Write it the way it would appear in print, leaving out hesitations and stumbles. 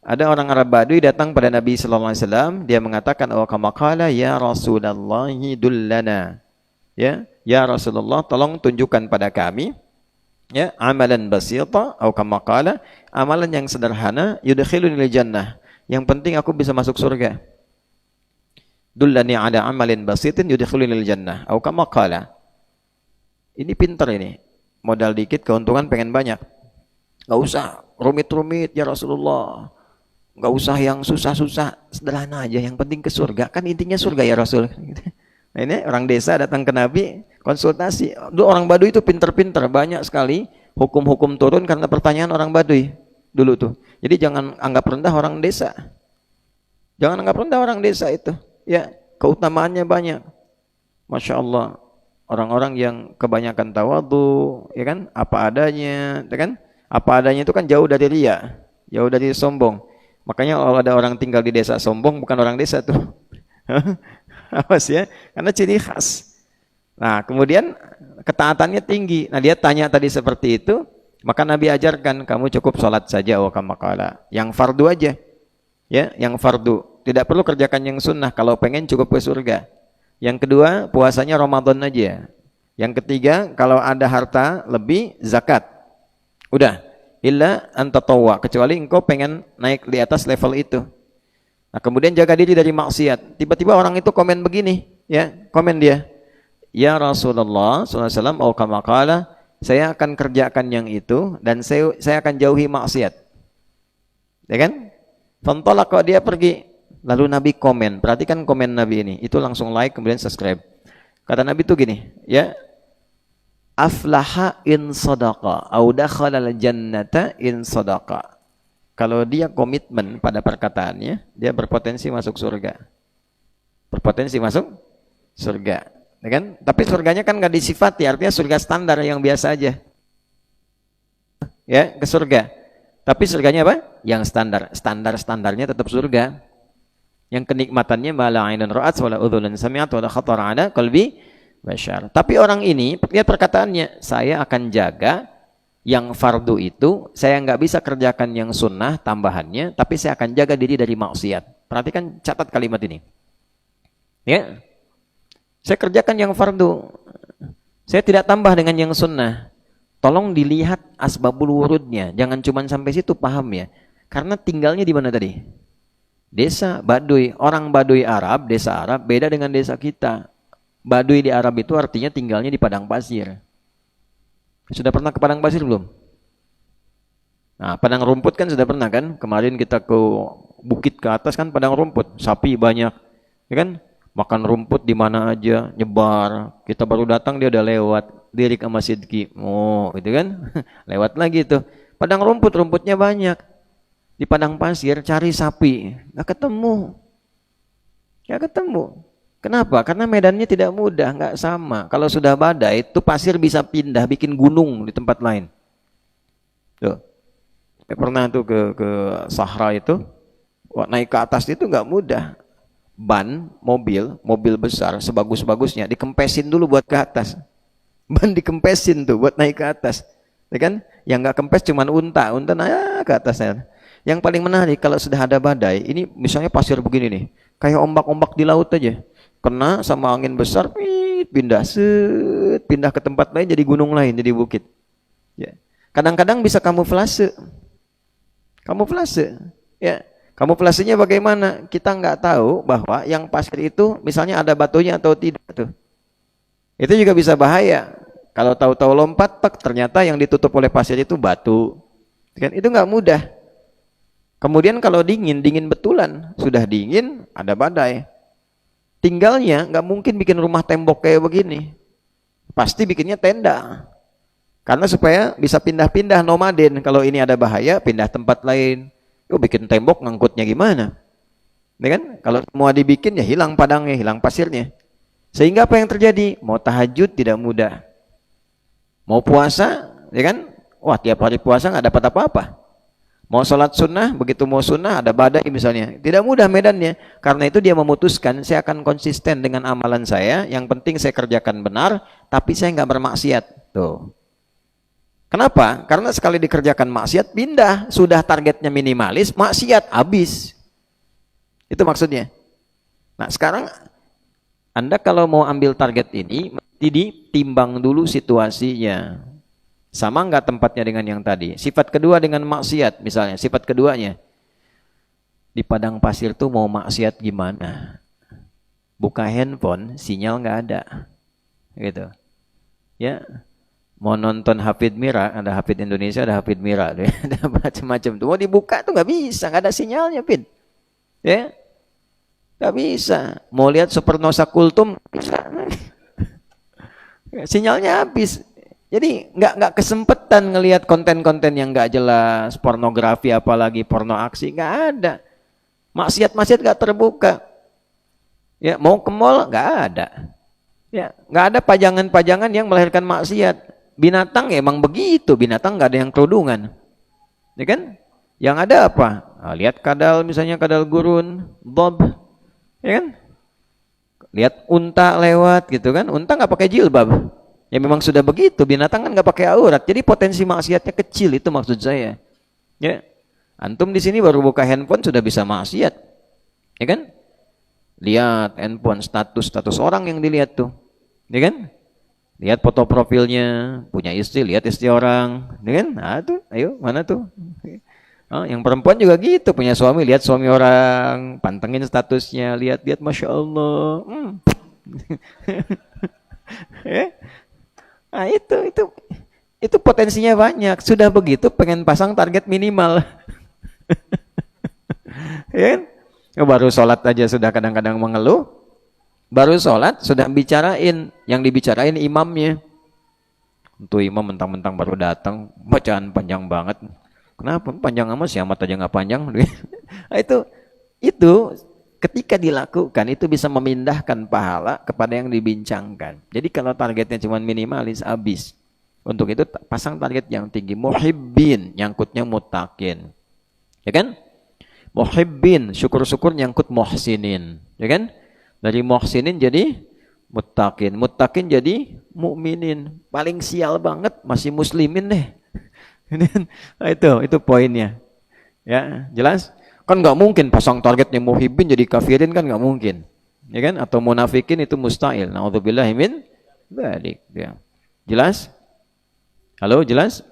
Ada orang Arab Badui datang pada Nabi sallallahu alaihi wasallam, dia mengatakan, "Oh kama qala ya Rasulullah dullana." Ya Rasulullah, tolong tunjukkan pada kami ya amalan basita atau kama qala, amalan yang sederhana yudkhilunil jannah. Yang penting aku bisa masuk surga. Dullani ala amalin basitin yudkhilunil jannah atau kama qala. Ini pintar ini. Modal dikit keuntungan pengen banyak. Enggak usah rumit-rumit ya Rasulullah. Enggak usah yang susah-susah, sederhana aja, yang penting ke surga. Kan intinya surga ya Rasul. Nah, ini orang desa datang ke Nabi, konsultasi. Dulu orang Baduy itu pinter-pinter, banyak sekali hukum-hukum turun karena pertanyaan orang Baduy dulu tuh. Jadi jangan anggap rendah orang desa. Jangan anggap rendah orang desa itu. Ya, keutamaannya banyak. Masya Allah. Orang-orang yang kebanyakan tawadhu, ya kan? Apa adanya, ya kan? Apa adanya itu kan jauh dari riya, jauh dari sombong. Makanya kalau ada orang tinggal di desa sombong, bukan orang desa tuh. Awas ya, karena ciri khas. Nah, kemudian ketaatannya tinggi. Nah, dia tanya tadi seperti itu, maka Nabi ajarkan, kamu cukup sholat saja, wa kama qala. Yang fardu aja. Ya, yang fardu. Tidak perlu kerjakan yang sunnah, kalau pengen cukup ke surga. Yang kedua, puasanya Ramadan aja. Yang ketiga, kalau ada harta lebih, zakat. Udah. Illa antatawwa, kecuali engkau pengen naik di atas level itu. Nah, kemudian jaga diri dari maksiat. Tiba-tiba orang itu komen begini, ya, komen dia. Ya Rasulullah SAW, au kama qala, saya akan kerjakan yang itu dan saya akan jauhi maksiat. Ya kan? Fantalaqa, dia pergi. Lalu Nabi komen, perhatikan komen Nabi ini. Itu langsung like kemudian subscribe. Kata Nabi itu gini, ya. Aflaha in sadaqa au dakhalal jannata in sadaqa. Kalau dia komitmen pada perkataannya, dia berpotensi masuk surga. Berpotensi masuk surga, ya kan? Tapi surganya kan nggak disifati, artinya surga standar yang biasa aja. Ya, ke surga. Tapi surganya apa? Yang standar. Standar-standarnya tetap surga. Yang kenikmatannya ma la 'ainun ra'at wa la udhunun sami'at wa la khatara 'ala qalbi bashar. Tapi orang ini, lihat perkataannya, saya akan jaga yang fardu itu, saya nggak bisa kerjakan yang sunnah tambahannya, tapi saya akan jaga diri dari maksiat. Perhatikan, catat kalimat ini. Ya, saya kerjakan yang fardu, saya tidak tambah dengan yang sunnah. Tolong dilihat asbabul wurudnya, jangan cuma sampai situ, paham ya? Karena tinggalnya di mana tadi? Desa Baduy. Orang Baduy Arab, desa Arab beda dengan desa kita. Baduy di Arab itu artinya tinggalnya di padang pasir. Sudah pernah ke padang pasir belum? Nah, padang rumput kan sudah pernah kan? Kemarin kita ke bukit ke atas kan padang rumput, sapi banyak, ya kan? Makan rumput di mana aja, nyebar. Kita baru datang dia udah lewat, lirik sama Sidki. Oh, gitu kan? Lewat lagi tuh. Padang rumput, rumputnya banyak. Di padang pasir cari sapi, nggak ketemu. Nggak ketemu. Kenapa? Karena medannya tidak mudah, nggak sama. Kalau sudah badai, itu pasir bisa pindah, bikin gunung di tempat lain. Tuh. Saya pernah tuh ke Sahara itu, naik ke atas itu nggak mudah. Ban, mobil besar, sebagus-bagusnya, dikempesin dulu buat ke atas. Ban dikempesin tuh buat naik ke atas. Ya kan? Yang nggak kempes cuma unta naik ke atasnya. Yang paling menarik kalau sudah ada badai, ini misalnya pasir begini nih, kayak ombak-ombak di laut aja. Kena sama angin besar, pindah ke tempat lain, jadi gunung lain, jadi bukit. Ya. Kadang-kadang bisa kamuflase. Ya. Kamuflasenya bagaimana? Kita nggak tahu bahwa yang pasir itu misalnya ada batunya atau tidak tuh. Itu juga bisa bahaya. Kalau tahu-tahu lompat, ternyata yang ditutup oleh pasir itu batu. Kan? Itu nggak mudah. Kemudian kalau dingin betulan. Sudah dingin, ada badai. Tinggalnya nggak mungkin bikin rumah tembok kayak begini. Pasti bikinnya tenda. Karena supaya bisa pindah-pindah nomaden. Kalau ini ada bahaya, pindah tempat lain. Bikin tembok ngangkutnya gimana? Ya kan? Kalau semua dibikin ya hilang padangnya, hilang pasirnya. Sehingga apa yang terjadi? Mau tahajud tidak mudah. Mau puasa, ya kan? Wah, tiap hari puasa nggak dapat apa-apa. Mau sholat sunnah, begitu mau sunnah ada badai misalnya. Tidak mudah medannya. Karena itu dia memutuskan, saya akan konsisten dengan amalan saya. Yang penting saya kerjakan benar, tapi saya nggak bermaksiat. Tuh. Kenapa? Karena sekali dikerjakan maksiat pindah, sudah targetnya minimalis, maksiat habis. Itu maksudnya. Nah, sekarang Anda kalau mau ambil target ini, mesti ditimbang dulu situasinya. Sama enggak tempatnya dengan yang tadi? Sifat kedua dengan maksiat, misalnya, sifat keduanya. Di padang pasir tuh mau maksiat gimana? Buka handphone, sinyal enggak ada. Gitu. Ya. Mau nonton Hafid Mira, ada Hafid Indonesia, ada Hafid Mira, ada macam-macam tuh. Mau dibuka tuh nggak bisa, nggak ada sinyalnya, Pin. Ya, nggak bisa. Mau lihat Supernosa Kultum, bisa. Sinyalnya habis. Jadi nggak kesempatan ngelihat konten-konten yang nggak jelas, pornografi apalagi porno aksi, nggak ada. Maksiat-maksiat nggak terbuka. Ya, mau ke mall nggak ada. Ya, nggak ada pajangan-pajangan yang melahirkan maksiat. Binatang ya emang begitu, binatang nggak ada yang kerudungan, ya kan? Yang ada apa? Nah, lihat kadal, misalnya kadal gurun, bob, ya kan? Lihat unta lewat gitu kan? Unta nggak pakai jilbab, ya memang sudah begitu. Binatang kan nggak pakai aurat, jadi potensi maksiatnya kecil, itu maksud saya. Ya, antum di sini baru buka handphone sudah bisa maksiat, ya kan? Lihat handphone, status orang yang dilihat tuh, ya kan? Lihat foto profilnya, punya istri, lihat istri orang, ya kan? Nah tuh, ayo mana tuh? Oh, yang perempuan juga gitu, punya suami, lihat suami orang, pantengin statusnya, lihat-lihat, masya Allah. Nah itu potensinya banyak. Sudah begitu, pengen pasang target minimal, ya kan? Baru sholat aja sudah kadang-kadang mengeluh. Baru sholat sudah bicarain, yang dibicarain imamnya. Untuk imam mentang-mentang baru datang, bacaan panjang banget. Kenapa? Panjang amat, si amat aja nggak panjang. Nah, itu ketika dilakukan itu bisa memindahkan pahala kepada yang dibincangkan. Jadi kalau targetnya cuma minimalis, habis. Untuk itu pasang target yang tinggi. Muhibbin, nyangkutnya mutakin. Ya kan? Muhibbin, syukur-syukur nyangkut muhsinin. Ya kan? Dari muhsinin jadi muttaqin, muttaqin jadi mukminin. Paling sial banget masih muslimin deh. Nah, itu poinnya. Ya, jelas? Kan nggak mungkin pasang targetnya muhibbin jadi kafirin, kan nggak mungkin. Ya kan? Atau munafikin itu mustahil. Nauzubillahi min dzalik. Ya. Jelas? Halo, jelas?